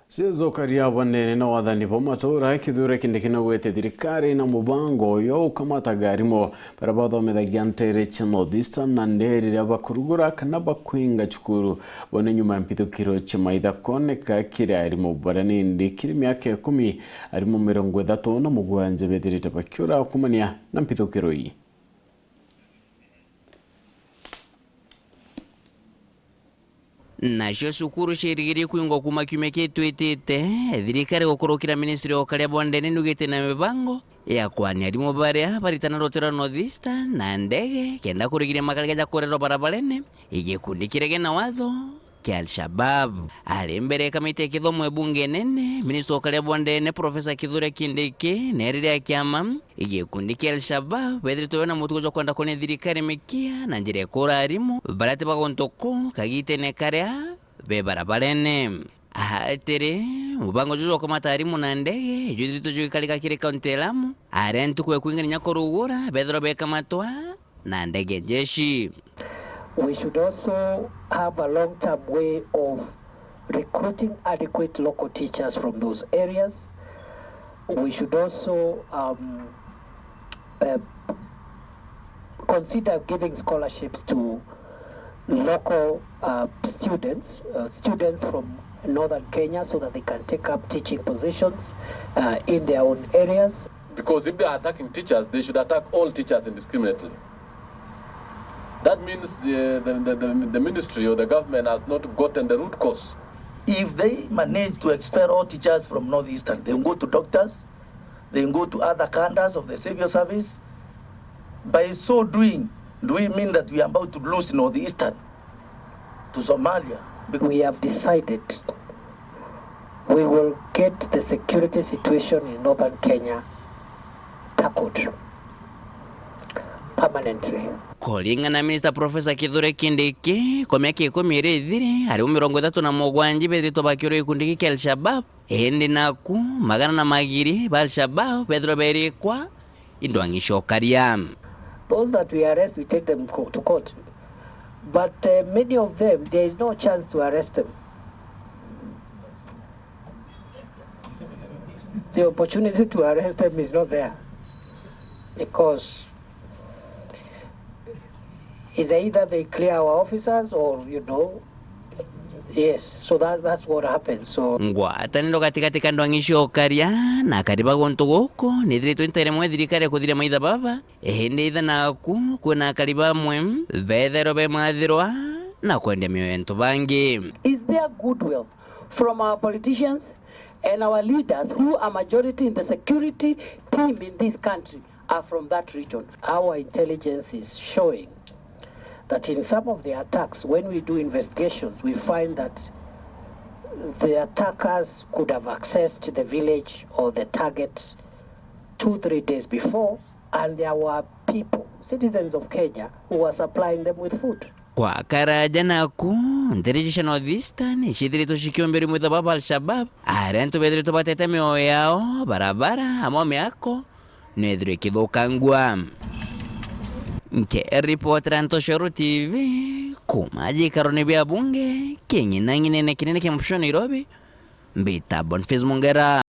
Sizo Ukaria wanene na wathani bo matura kithure kindiki na gwete thirikari na mubango yo ukamata Arimu para bathomithagia ntere cha North Eastern na NDEGE bakurugura kana bakwinga cukuru bone nyuma mpithukiro cha MAITHA koneka kiri Arimu barani ndikiri myaka 10 Arimu 37 bethirite bakyura kumania na mpithukiro iyi. Nacio cukuru cirigiri kuingo kuma kiumia kitwitite thirikari gukurukira ministry ya Ukaria bondene nugite na mibango ya kwani Arimu baria baritana rotera North Eastern na NDEGE kenda kurigiria makaliga kurero barabarene igikundi kirege na watho kia Al-Shabab ali mbere kamite kithomo bunge nene ministry wa Ukaria bondene Professor KINDIKI nerire kiama igikundi kia Al-Shabab bethirito na mutugo kwenda kone thirikari mikia na njira kura Arimu barate bagontoko kagite ne karia be barabarene atere mubango jujo kamata Arimu na NDEGE judito juikalika kire kaunti Lamu arentu kwe kuinganya korugura bethro be kamatwa na NDEGE jeshi. We should also have a long-term way of recruiting adequate local teachers from those areas. We should also consider giving scholarships to local students from northern Kenya so that they can take up teaching positions in their own areas. Because if they are attacking teachers, they should attack all teachers indiscriminately. That means the ministry or the government has not gotten the root cause. If they manage to expel all teachers from North Eastern, they go to doctors, they go to other cadres of the civil service. By so doing, do we mean that we are about to lose North Eastern to Somalia? Because we have decided we will get the security situation in northern Kenya tackled permanently. Kolinga na Minister Professor KINDIKI kwa miaka 10 irithire Arimu 37 bethirito bakyuro ikundi kia Al-Shabab hindi naku magana na magiri ba Al-Shabab bethiro berikwa indwangisho Ukaria. Those that we arrest, we take them to court. But many of them, there is no chance to arrest them. The opportunity to arrest them is not there. Because it's either they clear our officers or, yes, so that's what happens. So ngwataniro katika ndwangisho Ukaria na kariba gonto goko nithirito interemwe thirikari kuthira MAITHA baba ehinde itha naku kuna kariba mwe bethero be mathirwa na kwende mioyo bangi. Is there goodwill from our politicians and our leaders who are majority in the security team in this country are from that region? Our intelligence is showing that in some of the attacks, when we do investigations, we find that the attackers could have accessed the village or the target 2-3 days before, and there were people, citizens of Kenya, who were supplying them with food. Kwa karaja naku nderejesha North Eastern ishidhirito shikiomberi mwitha baba Al-Shabab arentu bedhirito batete mioyo yao barabara amo miako nedhiri kithukangwa. Nke reporter Antoshoru TV kumaji karoni bia bunge kingi nangine kinene kemsho Nairobi mbita Bonfils Kwongera.